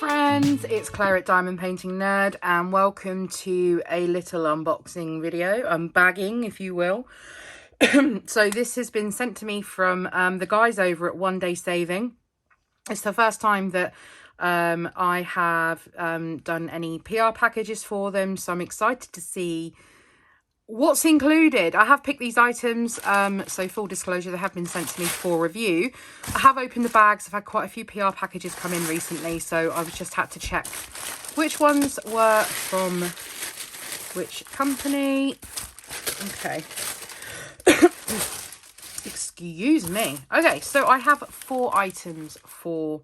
friends, it's Claire at Diamond Painting Nerd and welcome to a little unboxing video, unbagging if you will. So this has been sent to me from the guys over at Onedaysaving. It's the first time that I have done any PR packages for them, so I'm excited to see what's included. I have picked these items, so full disclosure, they have been sent to me for review. I have opened the bags. I've had quite a few PR packages come in recently, so I've just had to check which ones were from which company. Okay. Excuse me. Okay, so I have 4 items for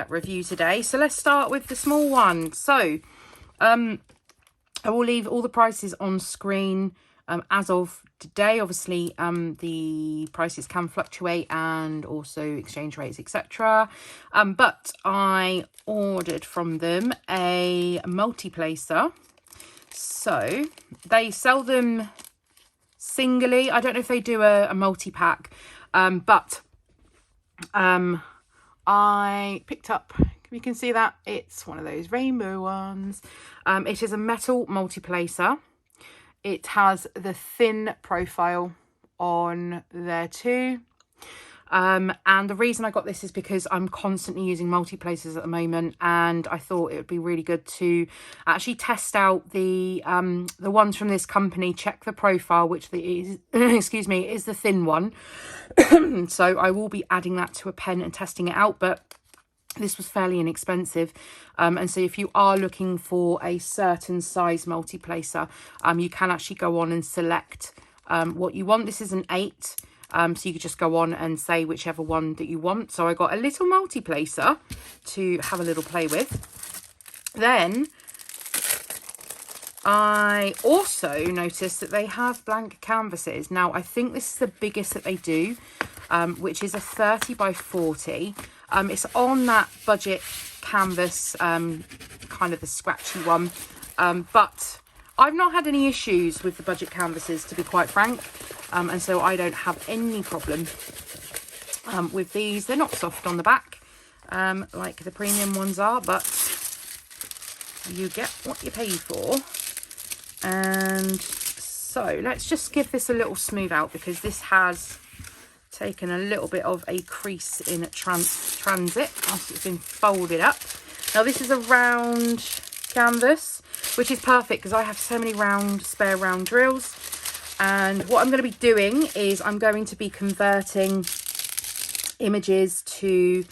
review today. So let's start with the small one. So, I will leave all the prices on screen as of today. Obviously, the prices can fluctuate and also exchange rates, etc. But I ordered from them a multi-placer. So they sell them singly. I don't know if they do a multi-pack, but I picked up, you can see that it's one of those rainbow ones. It is a metal multi-placer. It has the thin profile on there too. And the reason I got this is because I'm constantly using multi-placers at the moment, and I thought it would be really good to actually test out the ones from this company, check the profile, which is excuse me, is the thin one. So I will be adding that to a pen and testing it out, but this was fairly inexpensive, and so if you are looking for a certain size multi-placer, you can actually go on and select what you want. This is an 8, so you could just go on and say whichever one that you want. So I got a little multi-placer to have a little play with. Then I also noticed that they have blank canvases. Now I think this is the biggest that they do, which is a 30 by 40. It's on that budget canvas, kind of the scratchy one, but I've not had any issues with the budget canvases, to be quite frank, and so I don't have any problem with these. They're not soft on the back like the premium ones are, but you get what you pay for. And so let's just give this a little smooth out, because this has taken a little bit of a crease in transit after it's been folded up. Now this is a round canvas, which is perfect because I have so many spare round drills. And what I'm going to be doing is I'm going to be converting images to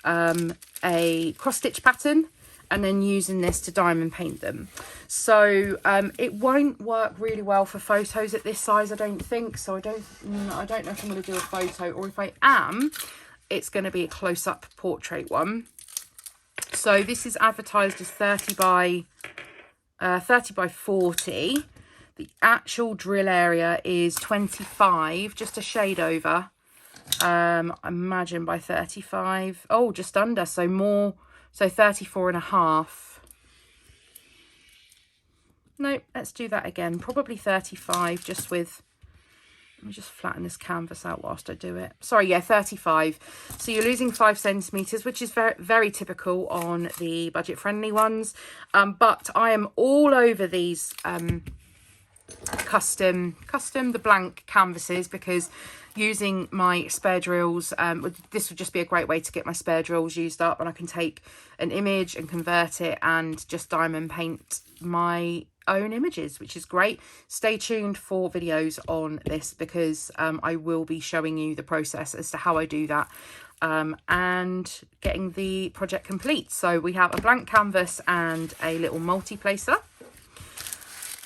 a cross stitch pattern, and then using this to diamond paint them. So it won't work really well for photos at this size, I don't think. So I don't know if I'm going to do a photo, or if I am, it's going to be a close-up portrait one. So this is advertised as 30 by 40. The actual drill area is 25, just a shade over. Imagine by 35. Oh, just under, so more. So 34.5. No, let's do that again. Probably 35, just with, let me just flatten this canvas out whilst I do it. Sorry, yeah, 35. So you're losing 5 centimetres, which is very, very typical on the budget-friendly ones. But I am all over these custom, the blank canvases, because using my spare drills, this would just be a great way to get my spare drills used up, and I can take an image and convert it and just diamond paint my own images, which is great. Stay tuned for videos on this, because I will be showing you the process as to how I do that, and getting the project complete. So we have a blank canvas and a little multi-placer.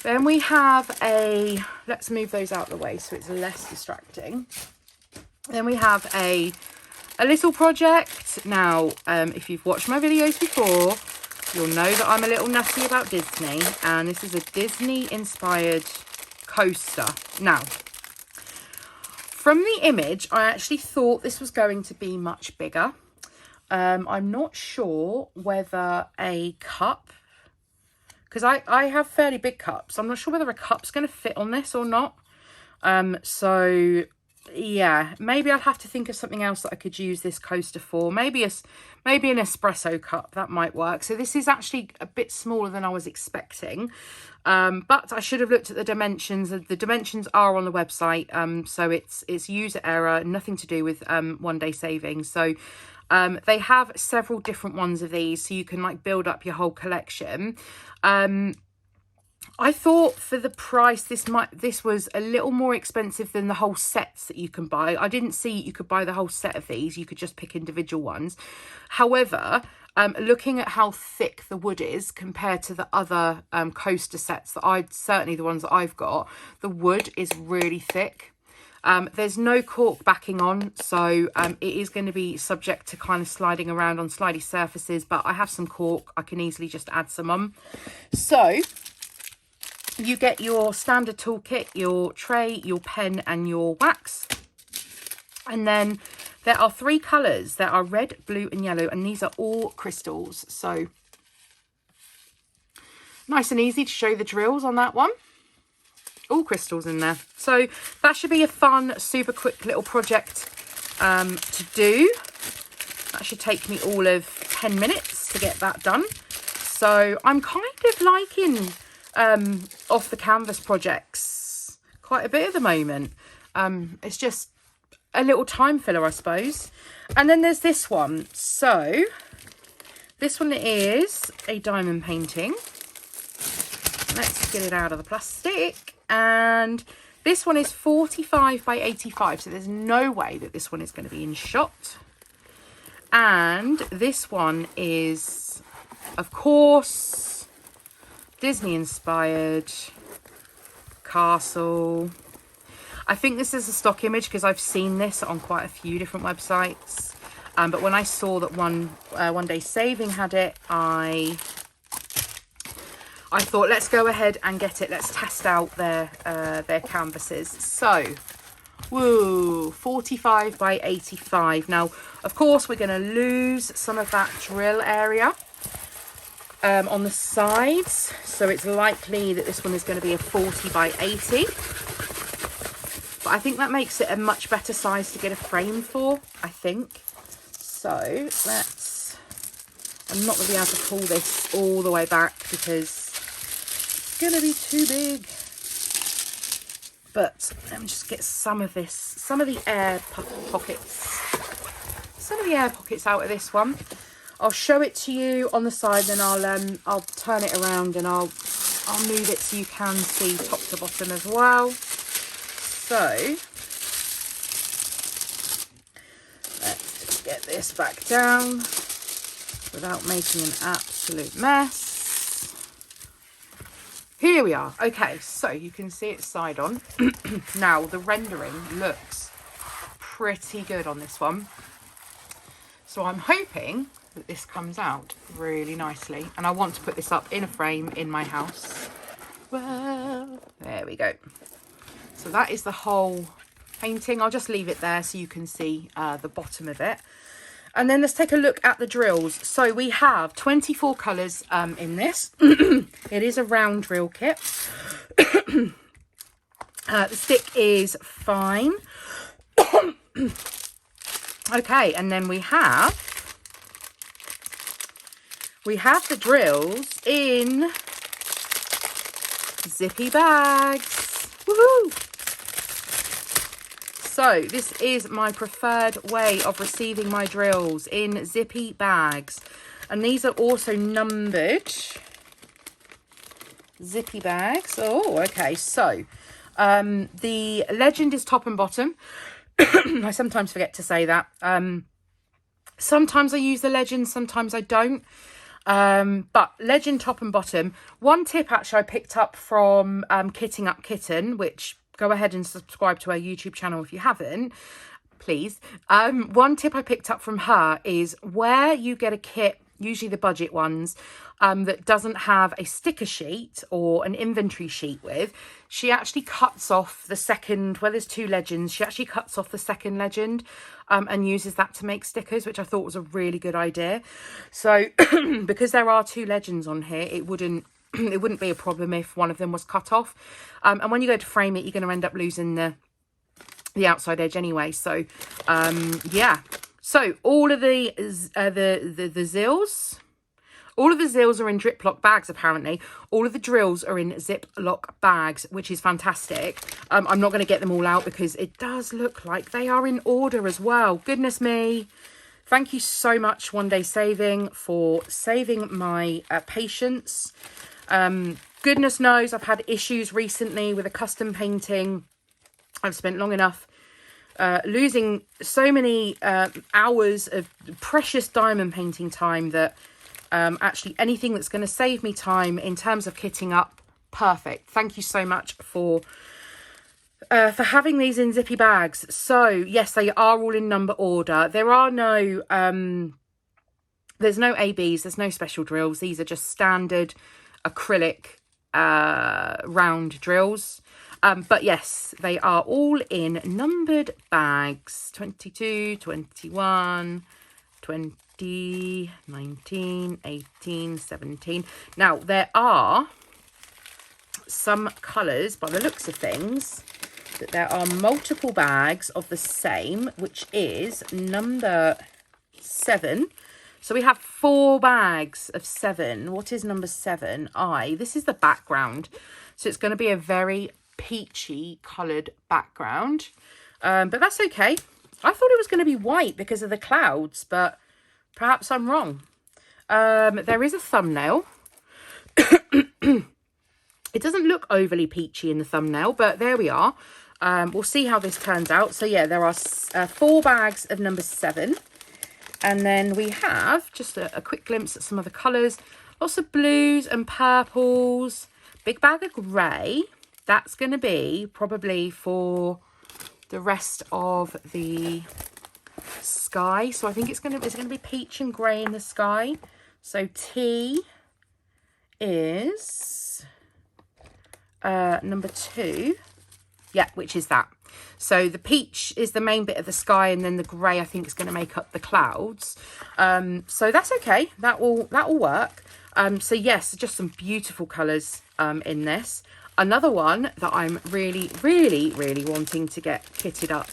Then we have let's move those out of the way so it's less distracting. Then we have a little project. Now, if you've watched my videos before, you'll know that I'm a little nutty about Disney, and this is a Disney-inspired coaster. Now, from the image, I actually thought this was going to be much bigger. I'm not sure whether a cup, because I have fairly big cups. I'm not sure whether a cup's going to fit on this or not. So yeah, maybe I'll have to think of something else that I could use this coaster for. Maybe an espresso cup, that might work. So this is actually a bit smaller than I was expecting. But I should have looked at the dimensions. The dimensions are on the website. So it's user error, nothing to do with One Day Saving. So they have several different ones of these, so you can like build up your whole collection. I thought for the price, this was a little more expensive than the whole sets that you can buy. I didn't see you could buy the whole set of these. You could just pick individual ones. However, looking at how thick the wood is compared to the other coaster sets that certainly the ones that I've got, the wood is really thick. There's no cork backing on, so it is going to be subject to kind of sliding around on slidey surfaces, but I have some cork. I can easily just add some on. So you get your standard toolkit, your tray, your pen and your wax. And then there are 3 colours. There are red, blue and yellow, and these are all crystals. So nice and easy to show the drills on that one. All crystals in there. So that should be a fun, super quick little project to do. That should take me all of 10 minutes to get that done. So I'm kind of liking off the canvas projects quite a bit at the moment. It's just a little time filler, I suppose. And then there's this one. So this one is a diamond painting. Let's get it out of the plastic. And this one is 45 by 85, so there's no way that this one is going to be in shot. And this one is, of course, Disney inspired castle. I think this is a stock image because I've seen this on quite a few different websites. But when I saw that One Day Saving had it, I thought, let's go ahead and get it. Let's test out their canvases. So, woo, 45 by 85. Now, of course, we're going to lose some of that drill area on the sides. So it's likely that this one is going to be a 40 by 80. But I think that makes it a much better size to get a frame for, I think. So let's, I'm not going to be able to pull this all the way back because gonna be too big, but let me just get some of this, some of the air pockets out of this one. I'll show it to you on the side, then I'll turn it around and I'll move it so you can see top to bottom as well. So let's just get this back down without making an absolute mess. Here we are. Okay, so you can see it side on. Now, the rendering looks pretty good on this one. So I'm hoping that this comes out really nicely. And I want to put this up in a frame in my house. Well, there we go. So that is the whole painting. I'll just leave it there so you can see the bottom of it. And then let's take a look at the drills. So we have 24 colours in this. It is a round drill kit. The stick is fine. Okay, and then we have the drills in zippy bags. Woohoo! So this is my preferred way of receiving my drills, in zippy bags. And these are also numbered zippy bags. Oh, okay. So the legend is top and bottom. I sometimes forget to say that. Sometimes I use the legend, sometimes I don't. But legend top and bottom. One tip actually I picked up from Kitting Up Kitten, which, go ahead and subscribe to our YouTube channel if you haven't, please. One tip I picked up from her is where you get a kit, usually the budget ones, that doesn't have a sticker sheet or an inventory sheet with, she actually cuts off the second, where there's 2 legends, she actually cuts off the second legend and uses that to make stickers, which I thought was a really good idea. So because there are 2 legends on here, it wouldn't be a problem if one of them was cut off. And when you go to frame it, you're going to end up losing the the outside edge anyway. So yeah, so all of the zills, all of the zills are in Ziploc bags apparently. All of the drills are in Ziploc bags, which is fantastic. I'm not going to get them all out because it does look like they are in order as well. Goodness me. Thank you so much, One Day Saving, for saving my patience. Goodness knows I've had issues recently with a custom painting. I've spent long enough losing so many hours of precious diamond painting time that actually anything that's going to save me time in terms of kitting up, perfect. Thank you so much for having these in zippy bags. So yes, they are all in number order. There are no there's no ABs, there's no special drills. These are just standard acrylic round drills. But yes, they are all in numbered bags. 22, 21, 20, 19, 18, 17. Now, there are some colours, by the looks of things, that there are multiple bags of the same, which is number 7. So we have 4 bags of 7. What is number 7? This is the background. So it's going to be a very peachy coloured background. But that's okay. I thought it was going to be white because of the clouds, but perhaps I'm wrong. There is a thumbnail. It doesn't look overly peachy in the thumbnail, but there we are. We'll see how this turns out. So yeah, there are 4 bags of number 7. And then we have just a quick glimpse at some of the colours. Lots of blues and purples. Big bag of grey. That's going to be probably for the rest of the sky. So I think it's going to be peach and grey in the sky. So T is number 2. Yeah, which is that. So the peach is the main bit of the sky, and then the grey I think is going to make up the clouds. So that's okay. That will work. So yes, just some beautiful colours in this. Another one that I'm really wanting to get kitted up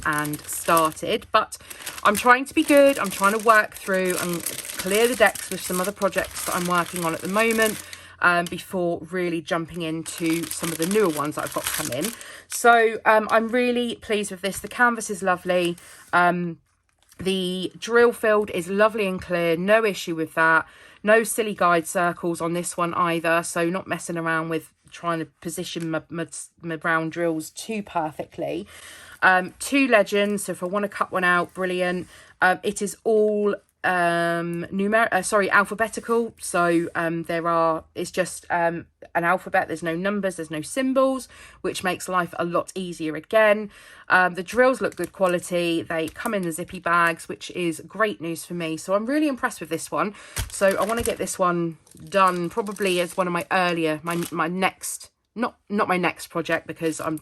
and started, but I'm trying to be good. I'm trying to work through and clear the decks with some other projects that I'm working on at the moment before really jumping into some of the newer ones that I've got come in. So I'm really pleased with this. The canvas is lovely. The drill field is lovely and clear. No issue with that. No silly guide circles on this one either. So not messing around with trying to position my round drills too perfectly. 2 legends. So if I want to cut one out, brilliant. It is all alphabetical. So it's just an alphabet. There's no numbers, there's no symbols, which makes life a lot easier again. The drills look good quality. They come in the zippy bags, which is great news for me. So I'm really impressed with this one. So I want to get this one done probably as one of my earlier, my next, not my next project, because I'm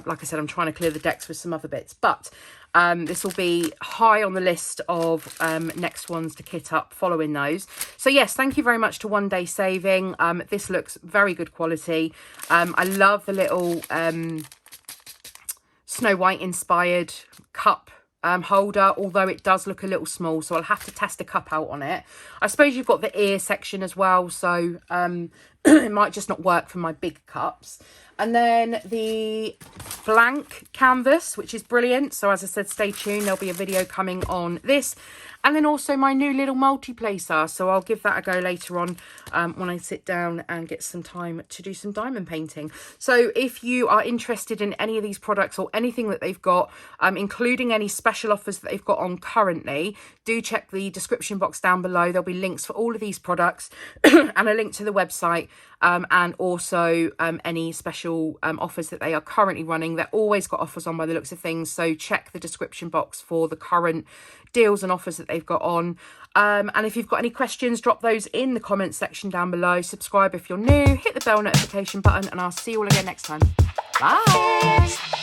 like I said, I'm trying to clear the decks with some other bits, but this will be high on the list of next ones to kit up following those. So yes, thank you very much to One Day Saving. This looks very good quality. I love the little Snow White inspired cup holder, although it does look a little small, so I'll have to test a cup out on it. I suppose you've got the ear section as well, so it might just not work for my big cups. And then the blank canvas, which is brilliant. So as I said, stay tuned. There'll be a video coming on this. And then also my new little multi-placer. So I'll give that a go later on when I sit down and get some time to do some diamond painting. So if you are interested in any of these products or anything that they've got, including any special offers that they've got on currently, do check the description box down below. There'll be links for all of these products and a link to the website. And also any special offers that they are currently running. They're always got offers on by the looks of things. So check the description box for the current deals and offers that they've got on. And if you've got any questions, drop those in the comments section down below. Subscribe if you're new. Hit the bell notification button, and I'll see you all again next time. Bye.